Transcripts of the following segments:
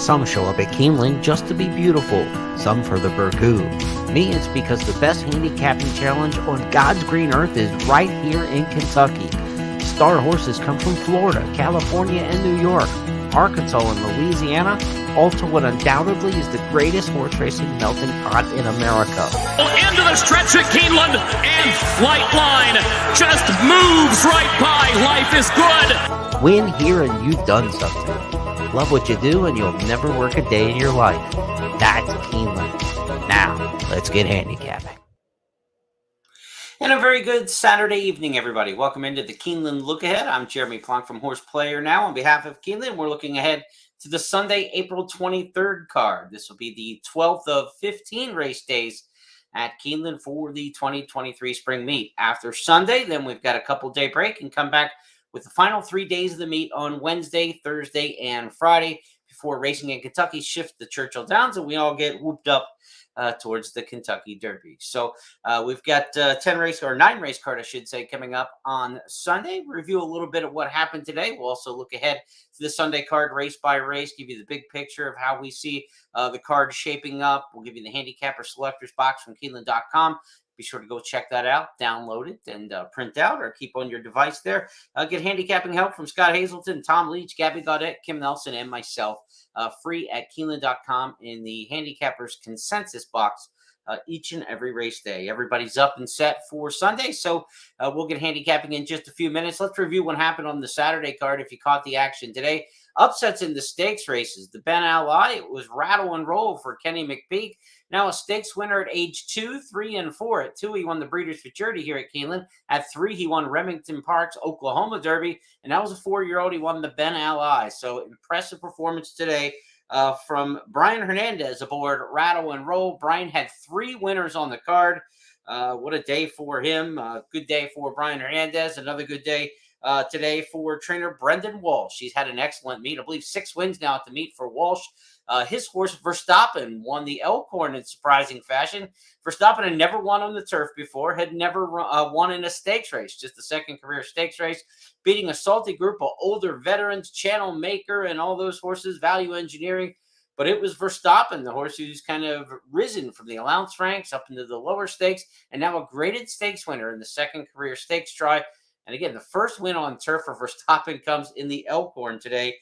Some show up at Keeneland just to be beautiful, some for the burgoo. Me, it's because the best handicapping challenge on God's green earth is right here in Kentucky. Star horses come from Florida, California, and New York, Arkansas, and Louisiana, all to what undoubtedly is the greatest horse racing melting pot in America. Into the stretch at Keeneland, and Flight Line just moves right by. Life is good. Win here and you've done something. Love what you do and you'll never work a day in your life. That's Keeneland. Now, let's get handicapping. And a very good Saturday evening, everybody. Welcome into the Keeneland Look Ahead. I'm Jeremy Plonk from Horse Player Now. On behalf of Keeneland, we're looking ahead to the Sunday, April 23rd card. This will be the 12th of 15 race days at Keeneland for the 2023 spring meet. After Sunday, then we've got a couple-day break and come back with the final 3 days of the meet on Wednesday, Thursday, and Friday before racing in Kentucky shift the Churchill Downs and we all get whooped up towards the Kentucky Derby. So we've got 9 race card, I should say, coming up on Sunday. Review a little bit of what happened today. We'll also look ahead to the Sunday card race by race, give you the big picture of how we see the card shaping up. We'll give you the handicapper selectors box from Keeneland.com. Be sure to go check that out, download it, and print out or keep on your device there. Get handicapping help from Scott Hazelton, Tom Leach, Gabby Gaudette, Kim Nelson, and myself. Free at Keeneland.com in the handicappers consensus box each and every race day. Everybody's up and set for Sunday, so we'll get handicapping in just a few minutes. Let's review what happened on the Saturday card if you caught the action today. Upsets in the stakes races. The Ben Ally, it was rattle and roll for Kenny McPeak. Now a stakes winner at age 2, 3, and 4. At 2, he won the Breeders' Futurity here at Keeneland. At 3, he won Remington Park's Oklahoma Derby. And that was a 4-year-old. He won the Ben Ally. So impressive performance today from Brian Hernandez aboard Rattle and Roll. Brian had 3 winners on the card. What a day for him. Good day for Brian Hernandez. Another good day today for trainer Brendan Walsh. He's had an excellent meet. I believe 6 wins now at the meet for Walsh. His horse Verstappen won the Elkhorn in surprising fashion. Verstappen had never won on the turf before, had never won in a stakes race, just the second career stakes race, beating a salty group of older veterans, Channel Maker and all those horses, Value Engineering. But it was Verstappen, the horse who's kind of risen from the allowance ranks up into the lower stakes, and now a graded stakes winner in the second career stakes try. And again, the first win on turf for Verstappen comes in the Elkhorn today.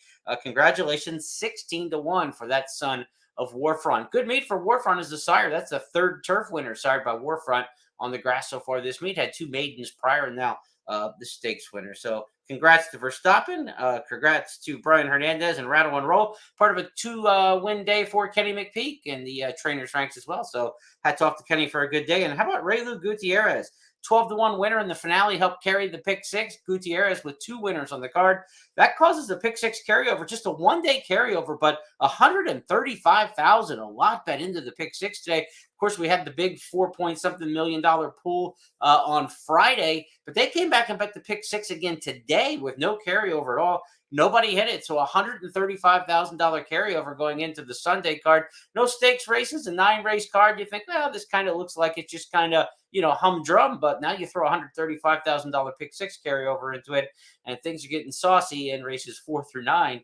Congratulations, 16-1 for that son of Warfront. Good meet for Warfront as the sire. That's the 3rd turf winner sired by Warfront on the grass so far this meet. Had 2 maidens prior and now the stakes winner. So congrats to Verstappen. Congrats to Brian Hernandez and Rattle and Roll. Part of a 2-win day for Kenny McPeak in the trainers ranks as well. So hats off to Kenny for a good day. And how about Raylu Gutierrez? 12-1 winner in the finale, helped carry the pick 6. Gutierrez with 2 winners on the card. That causes the pick 6 carryover, just a 1-day carryover, but $135,000, a lot bet into the pick 6 today. Of course, we had the big $4-point-something million pool on Friday, but they came back and bet the pick 6 again today with no carryover at all. Nobody hit it, so $135,000 carryover going into the Sunday card. No stakes races, a 9-race card. You think, well, this kind of looks like it's just kind of, humdrum, but now you throw $135,000 pick 6 carryover into it, and things are getting saucy in races 4 through 9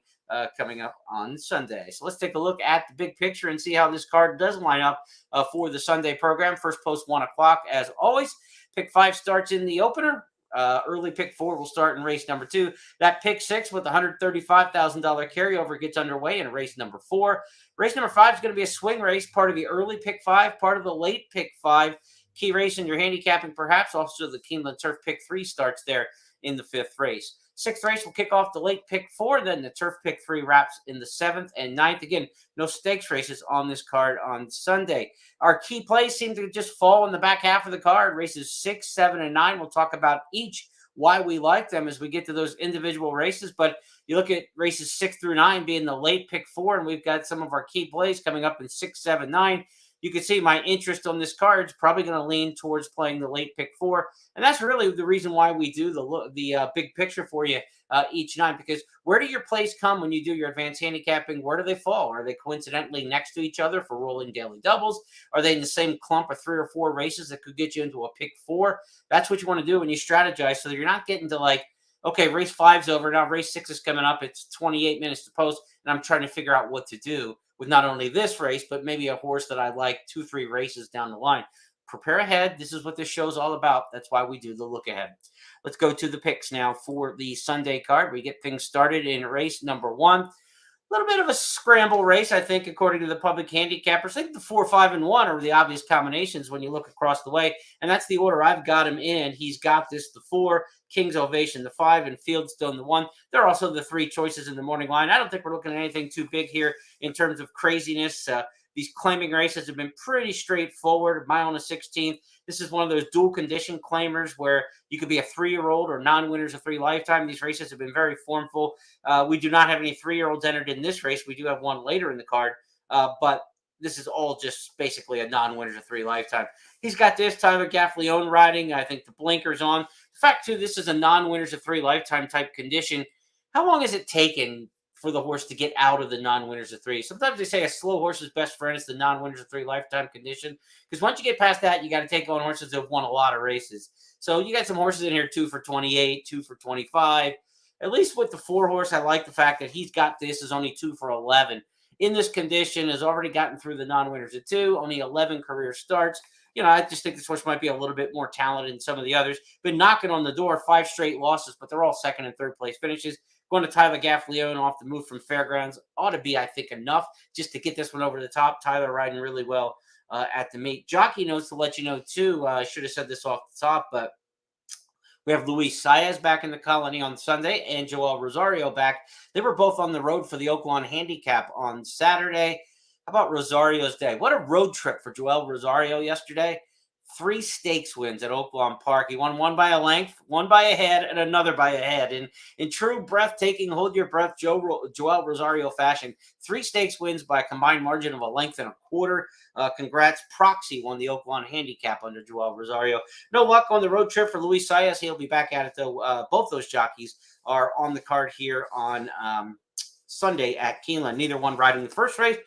coming up on Sunday. So let's take a look at the big picture and see how this card does line up for the Sunday program. First post 1 o'clock, as always. Pick 5 starts in the opener. Early pick 4 will start in race number 2. That pick 6 with $135,000 carryover gets underway in race number 4. Race number 5 is going to be a swing race, part of the early pick 5, part of the late pick 5. Key race in your handicapping, perhaps. Also, the Keeneland Turf pick 3 starts there in the 5th race. 6th race will kick off the late pick 4. Then the turf pick 3 wraps in the 7th and 9th. Again, no stakes races on this card on Sunday. Our key plays seem to just fall in the back half of the card. Races 6, 7, and 9. We'll talk about each, why we like them as we get to those individual races. But you look at races 6 through 9 being the late pick 4, and we've got some of our key plays coming up in 6, 7, 9. You can see my interest on this card is probably going to lean towards playing the late pick 4. And that's really the reason why we do the big picture for you each night, because where do your plays come when you do your advanced handicapping? Where do they fall? Are they coincidentally next to each other for rolling daily doubles? Are they in the same clump of 3 or 4 races that could get you into a pick 4? That's what you want to do when you strategize, so that you're not getting to like, okay, race 5's over. Now race 6 is coming up. It's 28 minutes to post, and I'm trying to figure out what to do with not only this race, but maybe a horse that I like 2-3 races down the line. Prepare ahead. This is what this show's all about. That's why we do the look ahead. Let's go to the picks now for the Sunday card. We get things started in race number 1. A little bit of a scramble race, I think, according to the public handicappers. I think the 4, 5, and 1 are the obvious combinations when you look across the way, and that's the order I've got him in. He's got this, the 4, King's Ovation, the 5, and Fieldstone, the 1. There are also the 3 choices in the morning line. I don't think we're looking at anything too big here in terms of craziness. These claiming races have been pretty straightforward. Mile and a 16th. This is one of those dual condition claimers where you could be a 3-year-old or non-winners of 3 lifetime. These races have been very formful. We do not have any 3-year-olds entered in this race. We do have one later in the card, but this is all just basically a non-winners of 3 lifetime. He's got this Tyler Gaffleone riding. I think the blinker's on. The fact, too, this is a non-winners of 3 lifetime type condition. How long has it taken for the horse to get out of the non-winners of 3? Sometimes they say a slow horse's best friend is the non-winners of 3 lifetime condition, because once you get past that, you got to take on horses that have won a lot of races. So you got some horses in here, 2 for 28, 2 for 25. At least with the 4 horse, I like the fact that he's got this is only 2 for 11. In this condition, has already gotten through the non-winners of 2, only 11 career starts. I just think this horse might be a little bit more talented than some of the others. Been knocking on the door, 5 straight losses, but they're all 2nd and 3rd place finishes. Going to Tyler Gaffleone off the move from Fairgrounds ought to be, I think, enough just to get this one over the top. Tyler riding really well at the meet. Jockey notes to let you know, too. I should have said this off the top, but we have Luis Saez back in the colony on Sunday and Joel Rosario back. They were both on the road for the Oaklawn Handicap on Saturday. How about Rosario's day? What a road trip for Joel Rosario yesterday. 3 stakes wins at Oaklawn Park. He won 1 by a length, 1 by a head, and another by a head. In true breathtaking, hold your breath, Joel Rosario fashion, 3 stakes wins by a combined margin of a length and a quarter. Congrats. Proxy won the Oaklawn Handicap under Joel Rosario. No luck on the road trip for Luis Saez. He'll be back at it, though. Both those jockeys are on the card here on Sunday at Keeneland. Neither one riding the first race,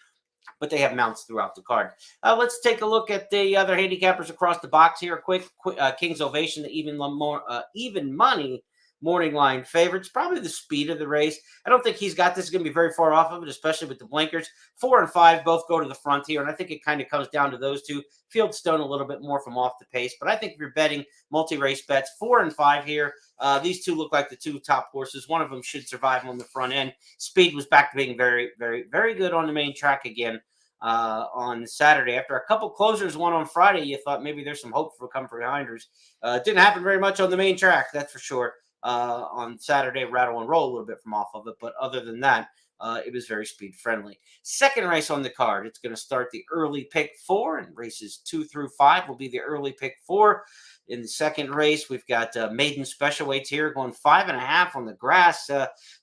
but they have mounts throughout the card. Let's take a look at the other handicappers across the box here. Quick King's Ovation, the even money morning line favorites. Probably the speed of the race. I don't think he's got this going to be very far off of it, especially with the blinkers. 4 and 5 both go to the front here, and I think it kind of comes down to those two. Fieldstone a little bit more from off the pace, but I think if you're betting multi-race bets, 4 and 5 here. These two look like the 2 top horses. One of them should survive on the front end. Speed was back to being very, very, very good on the main track again on Saturday. After a couple closers, one on Friday, you thought maybe there's some hope for coming from behinders. Didn't happen very much on the main track, that's for sure. On Saturday, rattle and roll a little bit from off of it, but other than that, it was very speed friendly. Second race on the card, it's going to start the early pick 4, and races 2 through 5 will be the early pick 4. In the second race, we've got maiden special weights here going 5.5 on the grass.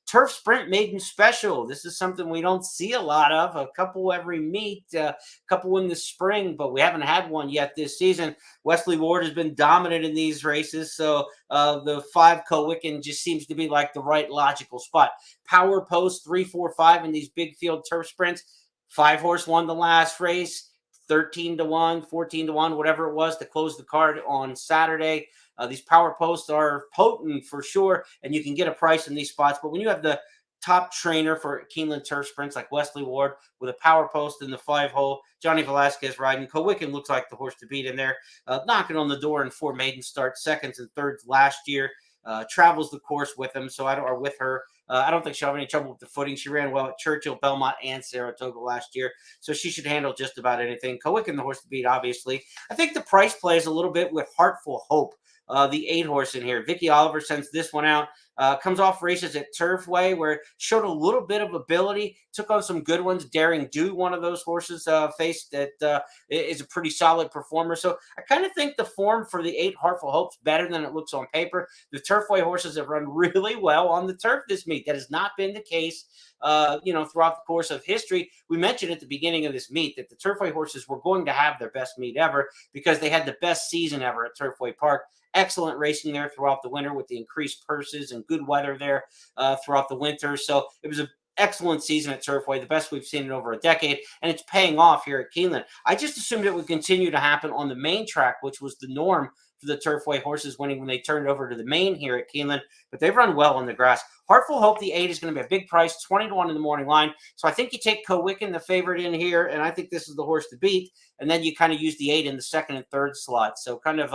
Turf Sprint Maiden Special. This is something we don't see a lot of. A couple every meet, a couple in the spring, but we haven't had one yet this season. Wesley Ward has been dominant in these races, so the 5 Cowicken just seems to be like the right logical spot. Power Post 3, 4, 5 in these big field turf sprints. 5 horse won the last race. 13-1, 14-1, whatever it was to close the card on Saturday. These power posts are potent for sure, and you can get a price in these spots. But when you have the top trainer for Keeneland turf sprints like Wesley Ward with a power post in the 5-hole, Johnny Velasquez riding, Cowicken looks like the horse to beat in there, knocking on the door in 4 maiden starts, 2nds and 3rds last year. Travels the course with him, or with her. I don't think she'll have any trouble with the footing. She ran well at Churchill, Belmont, and Saratoga last year, so she should handle just about anything. Cowicken, the horse to beat, obviously. I think the price plays a little bit with Heartful Hope, the 8 horse in here. Vicky Oliver sends this one out. Comes off races at Turfway where showed a little bit of ability, took on some good ones. Daring Do, one of those horses faced that is a pretty solid performer. So I kind of think the form for the 8 Heartful Hope's better than it looks on paper. The Turfway horses have run really well on the turf this meet. That has not been the case throughout the course of history. We mentioned at the beginning of this meet that the Turfway horses were going to have their best meet ever because they had the best season ever at Turfway Park. Excellent racing there throughout the winter with the increased purses and good weather there throughout the winter. So it was an excellent season at Turfway, the best we've seen in over a decade, and it's paying off here at Keeneland. I just assumed it would continue to happen on the main track, which was the norm for for the Turfway horses winning when they turned over to the main here at Keeneland, but they've run well on the grass. Heartful Hope, the 8, is going to be a big price, 20-1 in the morning line. So I think you take Cowicken, the favorite, in here, and I think this is the horse to beat. And then you kind of use the 8 in the second and third slot. So kind of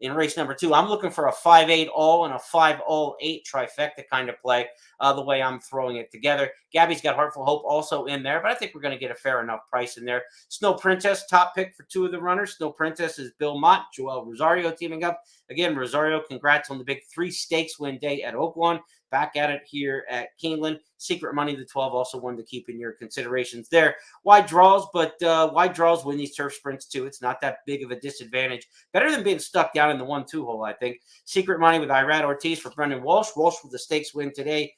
in race number 2, I'm looking for a 5-8 all and a 5-all-8 trifecta kind of play, the way I'm throwing it together. Gabby's got Heartful Hope also in there, but I think we're going to get a fair enough price in there. Snow Princess, top pick for 2 of the runners. Snow Princess is Bill Mott, Joel Rosario teaming up. Again, Rosario, congrats on the big 3 stakes win day at Oaklawn. Back at it here at Keeneland. Secret Money, the 12, also one to keep in your considerations there. Wide draws, but wide draws win these turf sprints too. It's not that big of a disadvantage. Better than being stuck down in the 1-2 hole, I think. Secret Money with Irad Ortiz for Brendan Walsh. Walsh with the stakes win today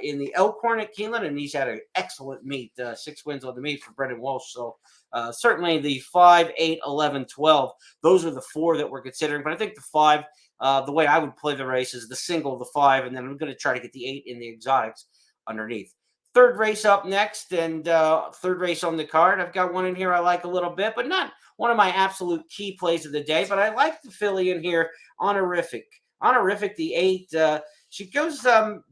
in the Elkhorn at Keeneland, and he's had an excellent meet. 6 wins on the meet for Brendan Walsh. So certainly the 5, 8, 11, 12, those are the 4 that we're considering. But I think the 5, the way I would play the race is the single, the 5, and then I'm going to try to get the 8 in the exotics underneath. Third race up next, and third race on the card. I've got one in here I like a little bit, but not one of my absolute key plays of the day. But I like the filly in here, Honorific. Honorific, the 8. She goes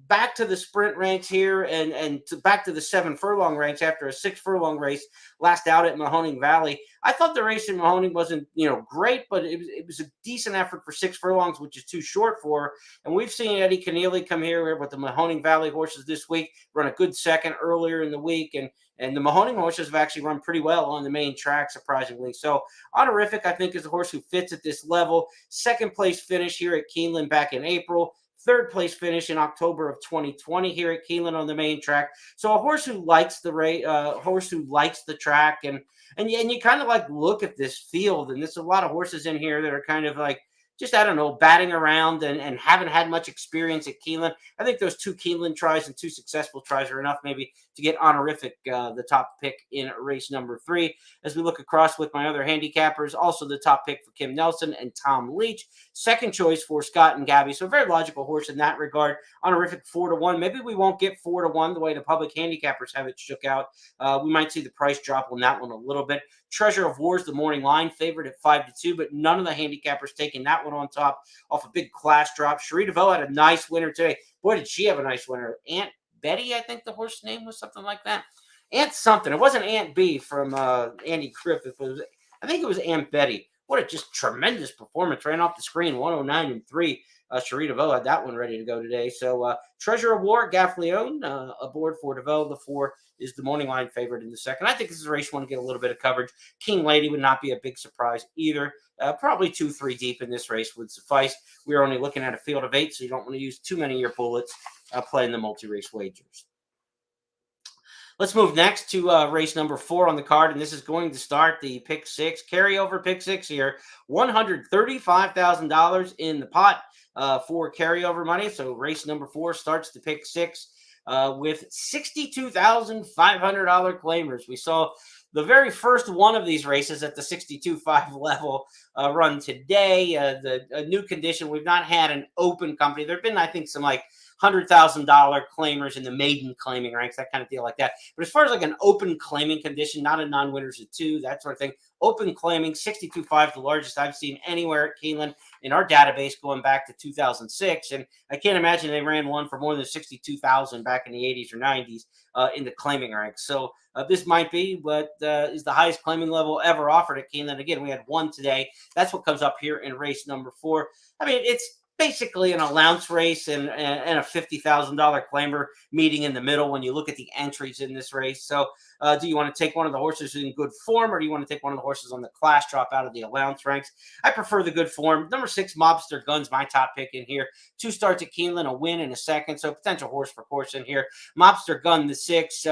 back to the sprint ranks here and back to the 7 furlong ranks after a 6 furlong race last out at Mahoning Valley. I thought the race in Mahoning wasn't, great, but it was a decent effort for 6 furlongs, which is too short for her. And we've seen Eddie Keneally come here with the Mahoning Valley horses this week, run a good second earlier in the week, and the Mahoning horses have actually run pretty well on the main track, surprisingly. So Honorific, I think, is a horse who fits at this level. Second place finish here at Keeneland back in April. Third place finish in October of 2020 here at Keeneland on the main track. So a horse who likes the horse who likes the track, and you kind of like look at this field, and there's a lot of horses in here that are kind of like just, I don't know, batting around and haven't had much experience at Keeneland. I think those 2 Keeneland tries and 2 successful tries are enough maybe to get Honorific the top pick in race number 3. As we look across with my other handicappers, also the top pick for Kim Nelson and Tom Leach. Second choice for Scott and Gabby. So a very logical horse in that regard. Honorific 4-1. Maybe we won't get 4-1 the way the public handicappers have it shook out. We might see the price drop on that one a little bit. Treasure of War's the morning line favorite at 5-2, but none of the handicappers taking that one on top off a big class drop. Cherie DeVoe had a nice winner today. Boy, did she have a nice winner. Aunt Betty, I think the horse's name was, something like that. Aunt something. It wasn't Aunt B from Andy Griffith. I think it was Aunt Betty. What a just tremendous performance. Ran off the screen, 109-3. Cherie DeVoe had that one ready to go today. So Treasure of War, Gaffleone, aboard for DeVoe. The 4 is the morning line favorite in the second. I think this is a race you want to get a little bit of coverage. King Lady would not be a big surprise either. Probably 2-3 deep in this race would suffice. We're only looking at a field of 8, so you don't want to use too many of your bullets playing the multi-race wagers. Let's move next to race number 4 on the card, and this is going to start the pick 6, carryover pick 6 here. $135,000 in the pot for carryover money. So race number 4 starts the pick 6 with $62,500 claimers. We saw the very first one of these races at the 62.5 level run today. A new condition. We've not had an open company. There have been, I think, some like $100,000 claimers in the maiden claiming ranks, that kind of deal like that. But as far as like an open claiming condition, not a non-winners of 2, that sort of thing, open claiming, 62.5, the largest I've seen anywhere at Keeneland in our database going back to 2006. And I can't imagine they ran one for more than 62,000 back in the 80s or 90s in the claiming ranks. So this might be what is the highest claiming level ever offered at Keeneland. Again, we had one today. That's what comes up here in race number 4. I mean, it's basically an allowance race and a $50,000 claimer meeting in the middle when you look at the entries in this race. So do you want to take one of the horses in good form, or do you want to take one of the horses on the class drop out of the allowance ranks? I prefer the good form. Number 6, Mobster Gun's my top pick in here. 2 starts at Keeneland, a win in a second. So potential horse for course in here. Mobster Gun, the 6.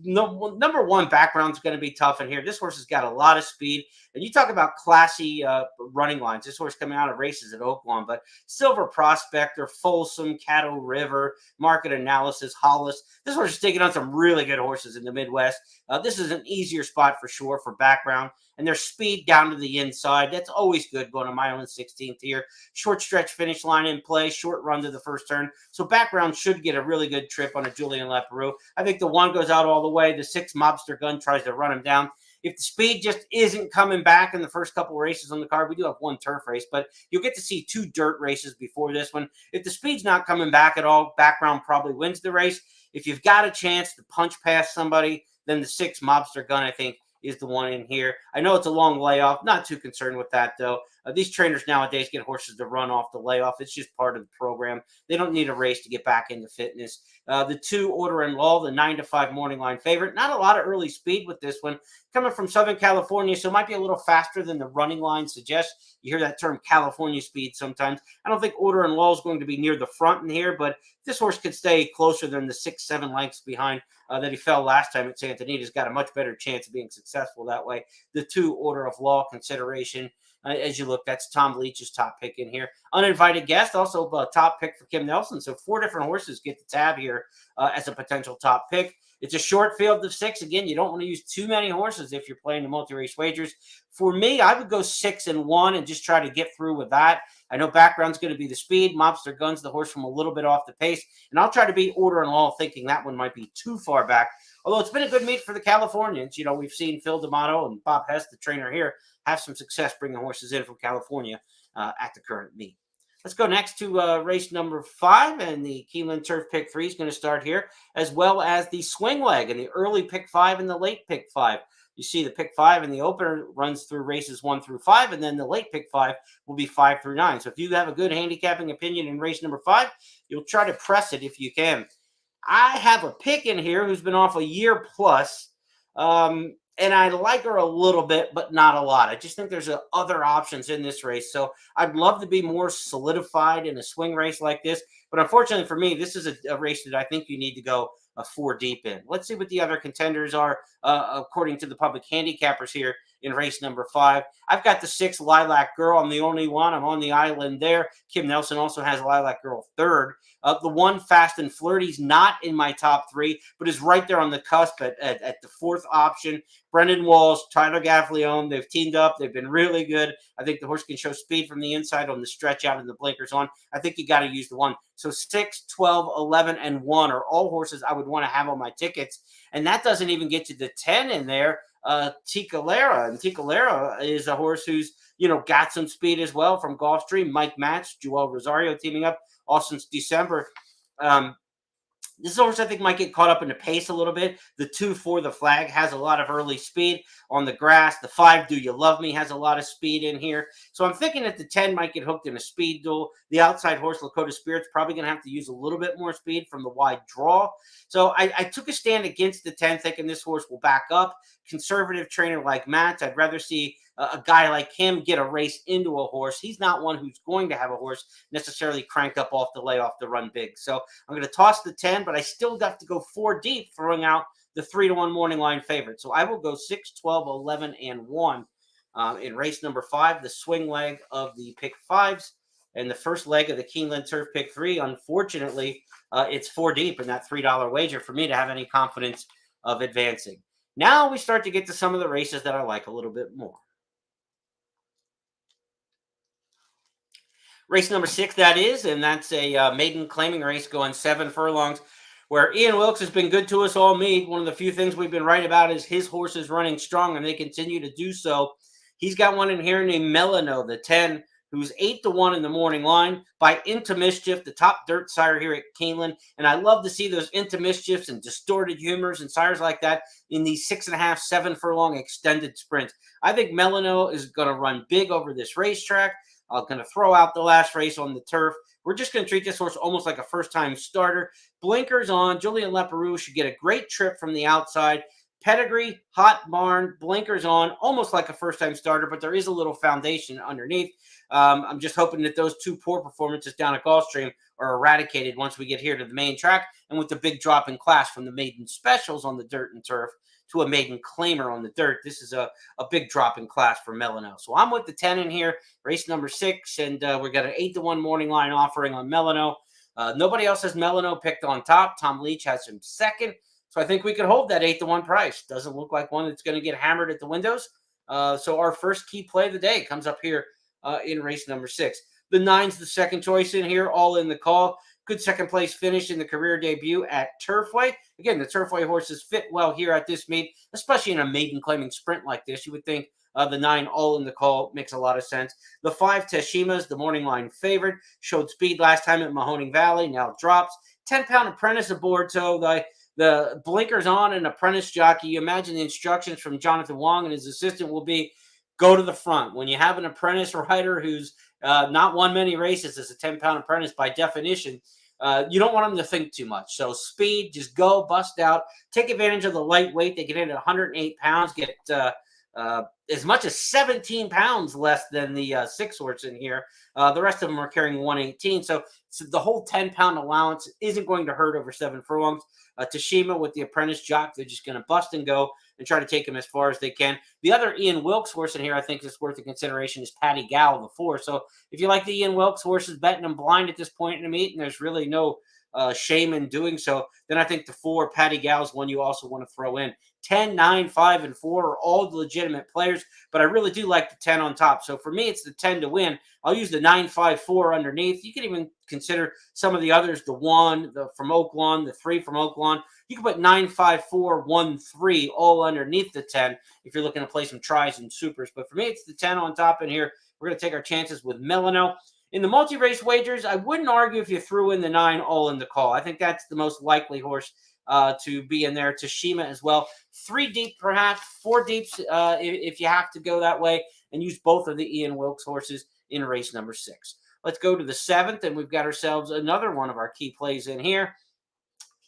Number 1 background is going to be tough in here. This horse has got a lot of speed. And you talk about classy running lines. This horse coming out of races at Oaklawn, but Silver Prospector, Folsom, Caddo River, Market Analysis, Hollis. This horse is taking on some really good horses in the Midwest. This is an easier spot for sure for background. And their speed down to the inside. That's always good going a mile and 16th here. Short stretch finish line in play, short run to the first turn. So background should get a really good trip on a Julian Leparoux. I think the 1 goes out all the way. The 6, Mobster Gun, tries to run him down. If the speed just isn't coming back in the first couple races on the card, we do have one turf race, but you'll get to see 2 dirt races before this one. If the speed's not coming back at all, background probably wins the race. If you've got a chance to punch past somebody, then the 6 Mobster Gun, I think, is the one in here. I know it's a long layoff. Not too concerned with that, though. These trainers nowadays get horses to run off the layoff. It's just part of the program. They don't need a race to get back into fitness. The 2 Order and Law, the 9-5 morning line favorite. Not a lot of early speed with this one. Coming from Southern California, so it might be a little faster than the running line suggests. You hear that term California speed sometimes. I don't think Order and Law is going to be near the front in here, but this horse could stay closer than the 6-7 lengths behind that he fell last time at Santa Anita's. Got a much better chance of being successful that way. The 2 Order of Law consideration. As you look, that's Tom Leach's top pick in here. Uninvited guest, also a top pick for Kim Nelson. So 4 different horses get the tab here as a potential top pick. It's a short field of 6. Again, you don't want to use too many horses if you're playing the multi-race wagers. For me, I would go 6 and 1 and just try to get through with that. I know background's going to be the speed. Mobster Gun's the horse from a little bit off the pace. And I'll try to beat Order and Law, thinking that one might be too far back. Although it's been a good meet for the Californians. You know, we've seen Phil D'Amato and Bob Hess, the trainer here, have some success bringing horses in from California at the current meet. Let's go next to race number 5, and the Keeneland Turf Pick 3 is going to start here, as well as the swing leg and the early pick 5 and the late pick 5. You see the pick 5 in the opener runs through races 1 through 5, and then the late pick 5 will be 5 through 9. So if you have a good handicapping opinion in race number 5, you'll try to press it if you can. I have a pick in here who's been off a year plus, and I like her a little bit, but not a lot. I just think there's other options in this race. So I'd love to be more solidified in a swing race like this. But unfortunately for me, this is a race that I think you need to go 4 deep in. Let's see what the other contenders are according to the public handicappers here in race number 5. I've got the 6 Lilac Girl. I'm the only one. I'm on the island there. Kim Nelson also has Lilac Girl 3rd. The 1 Fast and Flirty's not in my top 3, but is right there on the cusp at the 4th option. Brendan Walsh, Tyler Gaffleone, they've teamed up. They've been really good. I think the horse can show speed from the inside on the stretch out and the blinkers on. I think you got to use the 1. So 6, 12, 11, and 1 are all horses I would want to have on my tickets. And that doesn't even get you the 10 in there. Ticalera. And Ticalera is a horse who's, got some speed as well from Gulfstream. Mike Match, Joel Rosario teaming up all since December. This horse, I think, might get caught up in the pace a little bit. The 2 For the Flag has a lot of early speed on the grass. The 5 Do You Love Me has a lot of speed in here. So I'm thinking that the 10 might get hooked in a speed duel. The outside horse, Lakota Spirit's probably going to have to use a little bit more speed from the wide draw. So I took a stand against the 10, thinking this horse will back up. Conservative trainer like Matt, I'd rather see a guy like him get a race into a horse. He's not one who's going to have a horse necessarily cranked up off the layoff to run big. So I'm going to toss the 10, but I still got to go 4 deep, throwing out the 3-1 morning line favorite. So I will go 6, 12, 11, and 1 in race number 5, the swing leg of the pick 5s. And the first leg of the Keeneland Turf Pick 3, unfortunately, it's 4 deep in that $3 wager for me to have any confidence of advancing. Now we start to get to some of the races that I like a little bit more. Race number 6, that is, and that's a maiden claiming race going 7 furlongs, where Ian Wilkes has been good to us all meet. One of the few things we've been right about is his horses running strong, and they continue to do so. He's got one in here named Melano, the 10, who's 8-1 in the morning line by Into Mischief, the top dirt sire here at Keeneland. And I love to see those Into Mischiefs and Distorted Humors and sires like that in these 6.5, 7 furlong extended sprints. I think Melano is going to run big over this racetrack. I'm going to throw out the last race on the turf. We're just going to treat this horse almost like a first-time starter. Blinkers on. Julian Leperoux should get a great trip from the outside. Pedigree, hot barn, blinkers on, almost like a first-time starter, but there is a little foundation underneath. I'm just hoping that those 2 poor performances down at Gulfstream are eradicated once we get here to the main track, and with the big drop in class from the maiden specials on the dirt and turf to a maiden claimer on the dirt. This is a big drop in class for Melano. So I'm with the 10 in here, race number 6, and we got an 8-1 morning line offering on Melano. Nobody else has Melano picked on top. Tom Leach has him second. So I think we could hold that 8-1 price. Doesn't look like one that's going to get hammered at the windows. So our first key play of the day comes up here in race number 6. The 9's the second choice in here, all in the call. good second place finish in the career debut at Turfway. Again, the Turfway horses fit well here at this meet, especially in a maiden claiming sprint like this. You would think the 9 All in the Call makes a lot of sense. The 5 Teshima's the morning line favorite. Showed speed last time at Mahoning Valley. Now drops. 10-pound apprentice aboard. So the blinkers on an apprentice jockey. You imagine the instructions from Jonathan Wong and his assistant will be go to the front. When you have an apprentice rider who's not won many races as a 10-pound apprentice by definition, you don't want them to think too much. So speed, just go, bust out, take advantage of the lightweight. They get in at 108 pounds, get as much as 17 pounds less than the 6 horse in here. The rest of them are carrying 118. So the whole 10-pound allowance isn't going to hurt over 7 furlongs. Tashima with the apprentice jock, they're just going to bust and go and try to take him as far as they can. The other Ian Wilkes horse in here I think is worth a consideration is Paddy Gow, the 4. So if you like the Ian Wilkes horses, betting them blind at this point in the meet, and there's really no shame in doing so, then I think the 4 Paddy Gow is one you also want to throw in. 10, 9, 5, and 4 are all legitimate players, but I really do like the 10 on top. So for me, it's the 10 to win. I'll use the 9, 5, 4 underneath. You can even consider some of the others, the 1 from Oaklawn, the 3 from Oaklawn. You can put 9, 5, 4, 1, 3 all underneath the 10 if you're looking to play some tries and supers. But for me, it's the 10 on top in here. We're going to take our chances with Milano. In the multi-race wagers, I wouldn't argue if you threw in the 9 All in the Call. I think that's the most likely horse to be in there. Tashima as well. 3 deep, perhaps 4 deeps if you have to go that way, and use both of the Ian Wilkes horses in race number 6. Let's go to the 7th, and we've got ourselves another one of our key plays in here.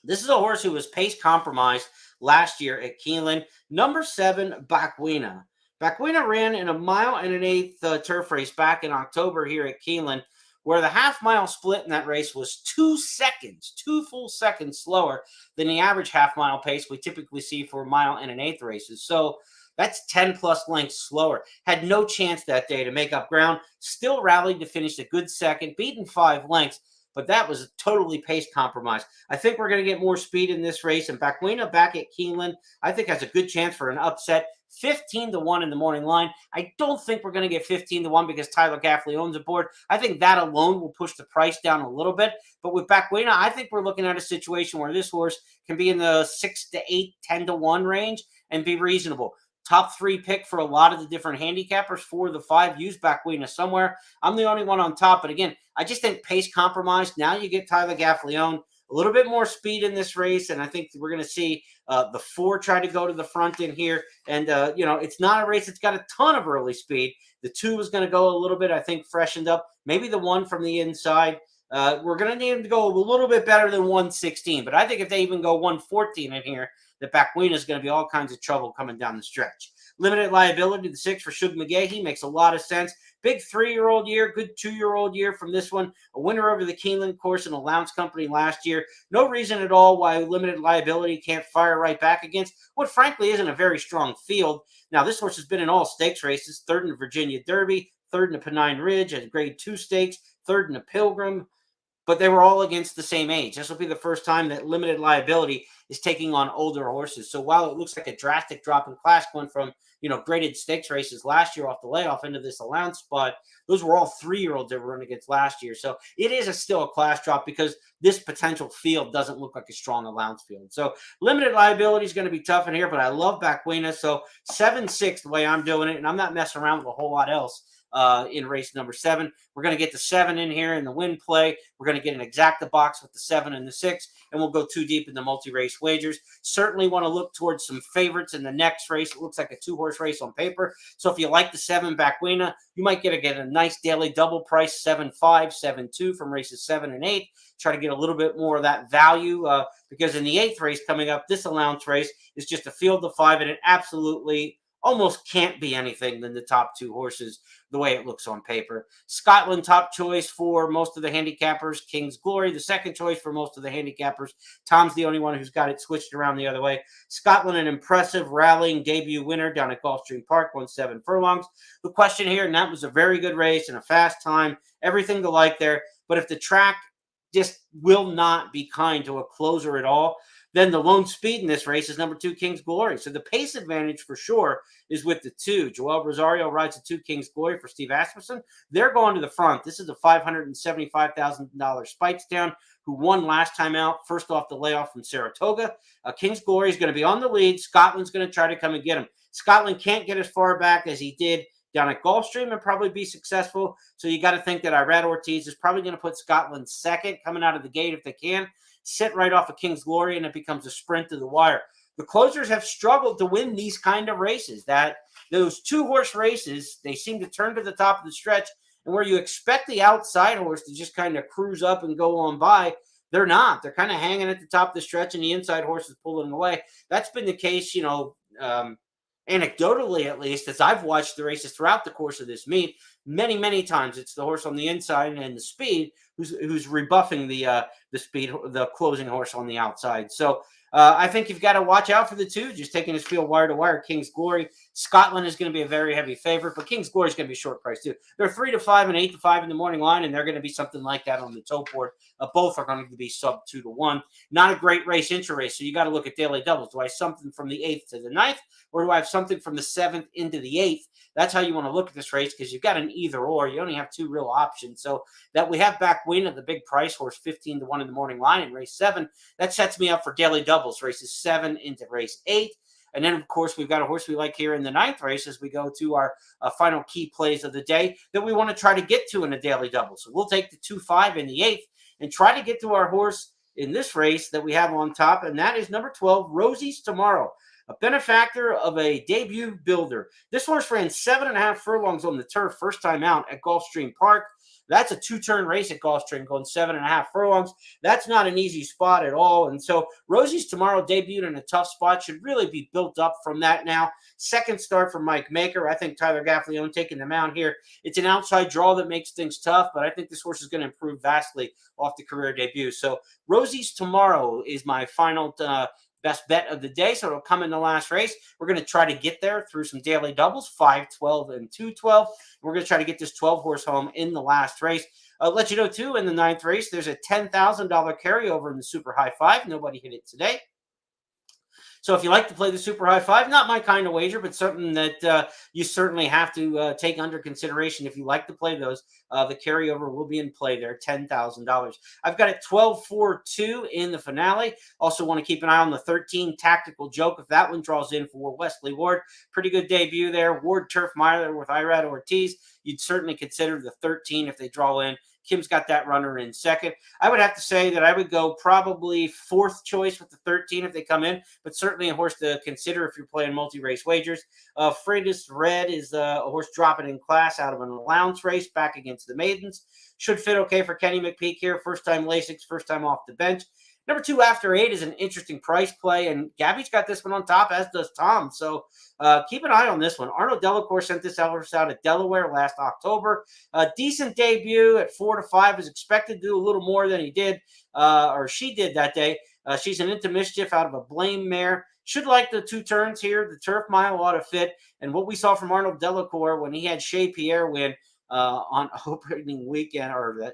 This is a horse who was pace compromised last year at Keeneland. Number 7, Bakwina. Bakwina ran in a 1.125 mile turf race back in October here at Keeneland, where the half-mile split in that race was 2 seconds, 2 full seconds slower than the average half-mile pace we typically see for 1.125 mile races. So that's 10-plus lengths slower. Had no chance that day to make up ground. Still rallied to finish a good second, beaten 5 lengths, but that was a totally pace compromise. I think we're going to get more speed in this race, and Bakwina back at Keeneland, I think has a good chance for an upset. 15 to 1 in the morning line. I don't think we're going to get 15 to 1 because Tyler Gaffley owns aboard. I think that alone will push the price down a little bit. But with Bakwina, I think we're looking at a situation where this horse can be in the 6 to 8, 10 to 1 range and be reasonable. Top 3 pick for a lot of the different handicappers. 4 of the 5 use Bakwina somewhere. I'm the only one on top. But again, I just think pace compromised. Now you get Tyler Gaffley owned. A little bit more speed in this race, and I think we're going to see the 4 try to go to the front in here. And, it's not a race that's got a ton of early speed. The 2 is going to go a little bit, I think, freshened up. Maybe the 1 from the inside. We're going to need him to go a little bit better than 116. But I think if they even go 114 in here, the Bakwina is going to be all kinds of trouble coming down the stretch. Limited liability, the 6 for Shug McGahee makes a lot of sense. Big 3-year-old year, good 2-year-old year from this one. A winner over the Keeneland course in a Lowndes Company last year. No reason at all why limited liability can't fire right back against what frankly isn't a very strong field. Now, this horse has been in all stakes races. 3rd in the Virginia Derby, 3rd in the Pennine Ridge, as grade 2 stakes, 3rd in the Pilgrim. But they were all against the same age. This will be the first time that limited liability is taking on older horses. So while it looks like a drastic drop in class going from, graded stakes races last year off the layoff into this allowance spot, those were all 3-year-olds that were running against last year. So it is still a class drop because this potential field doesn't look like a strong allowance field. So limited liability is going to be tough in here, but I love Bakwina. So 7-6 the way I'm doing it, and I'm not messing around with a whole lot else. In race number 7. We're going to get the 7 in here in the win play. We're going to get an exacta box with the 7 and the 6, and we'll go 2 deep in the multi-race wagers. Certainly want to look towards some favorites in the next race. It looks like a 2-horse race on paper. So if you like the 7 Bakwina, you might get a nice daily double price, 7-5, 7-2 from races 7 and 8. Try to get a little bit more of that value because in the 8th race coming up, this allowance race is just a field of 5, and it absolutely almost can't be anything than the top 2 horses the way it looks on paper. Scotland, top choice for most of the handicappers. King's Glory, the second choice for most of the handicappers. Tom's the only one who's got it switched around the other way. Scotland, an impressive rallying debut winner down at Gulfstream Park, won 7 furlongs. The question here, and that was a very good race and a fast time, everything to like there. But if the track just will not be kind to a closer at all. Then the lone speed in this race is number 2, King's Glory. So the pace advantage for sure is with the 2. Joel Rosario rides the 2, King's Glory for Steve Asmussen. They're going to the front. This is a $575,000 Speightstown who won last time out, first off the layoff from Saratoga. King's Glory is going to be on the lead. Scotland's going to try to come and get him. Scotland can't get as far back as he did down at Gulfstream and probably be successful. So you got to think that Irad Ortiz is probably going to put Scotland second coming out of the gate if they can. Sit right off of King's Glory, and it becomes a sprint to the wire. The closers have struggled to win these kind of races. Those 2-horse races, they seem to turn to the top of the stretch, and where you expect the outside horse to just kind of cruise up and go on by, they're not. They're kind of hanging at the top of the stretch, and the inside horse is pulling away. That's been the case, anecdotally at least, as I've watched the races throughout the course of this meet. Many, many times it's the horse on the inside and the speed who's rebuffing the speed, the closing horse on the outside. So I think you've got to watch out for the 2, just taking his field wire to wire. King's Glory. Scotland is going to be a very heavy favorite, but King's Glory is going to be short price too. They're 3-5 and 8-5 in the morning line, and they're going to be something like that on the tote board. Both are going to be sub 2-1. Not a great race, intra-race, so you got to look at daily doubles. Do I have something from the 8th to the 9th, or do I have something from the 7th into the 8th? That's how you want to look at this race, because you've got an either or. You only have 2 real options. So that we have back win of the big price horse 15-1 in the morning line in race 7. That sets me up for daily doubles, races 7 into race 8. And then, of course, we've got a horse we like here in the 9th race as we go to our final key plays of the day that we want to try to get to in a daily double. So we'll take the 2-5 in the 8th and try to get to our horse in this race that we have on top, and that is number 12, Rosie's Tomorrow, a benefactor of a debut builder. This horse ran 7.5 furlongs on the turf first time out at Gulfstream Park. That's a 2-turn race at Gulfstream, going 7.5 furlongs. That's not an easy spot at all. And so Rosie's Tomorrow debuted in a tough spot, should really be built up from that now. Second start for Mike Maker. I think Tyler Gaffleone taking the mount here. It's an outside draw that makes things tough, but I think this horse is going to improve vastly off the career debut. So Rosie's Tomorrow is my final best bet of the day, so it'll come in the last race. We're going to try to get there through some daily doubles, 5, 12, and 2, 12. We're going to try to get this 12-horse home in the last race. I'll let you know, too, in the 9th race, there's a $10,000 carryover in the Super High Five. Nobody hit it today. So if you like to play the Super High Five, not my kind of wager, but something that you certainly have to take under consideration if you like to play those. The carryover will be in play there, $10,000. I've got it 12-4-2 in the finale. Also want to keep an eye on the 13 Tactical Joke if that one draws in for Wesley Ward. Pretty good debut there. Ward Turf Miler with Irad Ortiz. You'd certainly consider the 13 if they draw in. Kim's got that runner in second. I would have to say that I would go probably 4th choice with the 13 if they come in, but certainly a horse to consider if you're playing multi-race wagers. Freitas Red is a horse dropping in class out of an allowance race back against the Maidens. Should fit okay for Kenny McPeak here. First time Lasix, first time off the bench. Number 2, After 8 is an interesting price play, and Gabby's got this one on top, as does Tom. So keep an eye on this one. Arnaud Delacour sent this horse out at Delaware last October. A decent debut at 4-5 is expected to do a little more than he did, or she did that day. She's an Into Mischief out of a Blame mare. Should like the 2 turns here. The turf mile ought to fit. And what we saw from Arnaud Delacour when he had Shea Pierre win on opening weekend, or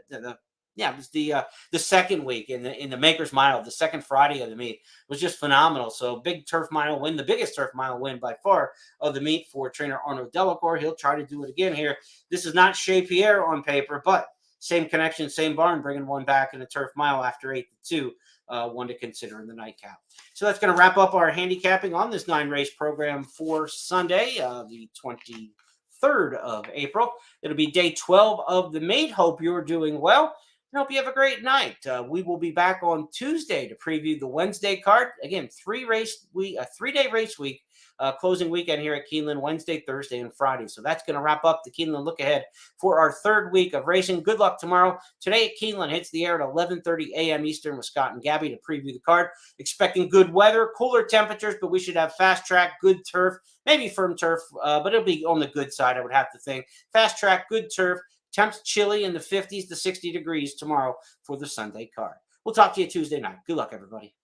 it was the second week in the Maker's Mile, the second Friday of the meet, was just phenomenal. So big turf mile win, the biggest turf mile win by far of the meet for trainer Arnaud Delacour. He'll try to do it again here. This is not Shea Pierre on paper, but same connection, same barn, bringing one back in a turf mile after 8-2. One to consider in the nightcap. So that's going to wrap up our handicapping on this 9-race program for Sunday, the 23rd of April. It'll be day 12 of the meet. Hope you're doing well. I hope you have a great night. We will be back on Tuesday to preview the Wednesday card. Again, 3-day race week, closing weekend here at Keeneland, Wednesday, Thursday, and Friday. So that's going to wrap up the Keeneland Look Ahead for our 3rd week of racing. Good luck tomorrow. Today at Keeneland hits the air at 11:30 a.m. Eastern with Scott and Gabby to preview the card. Expecting good weather, cooler temperatures, but we should have fast track, good turf, maybe firm turf, but it'll be on the good side, I would have to think. Fast track, good turf. Temps chilly in the 50s to 60 degrees tomorrow for the Sunday card. We'll talk to you Tuesday night. Good luck, everybody.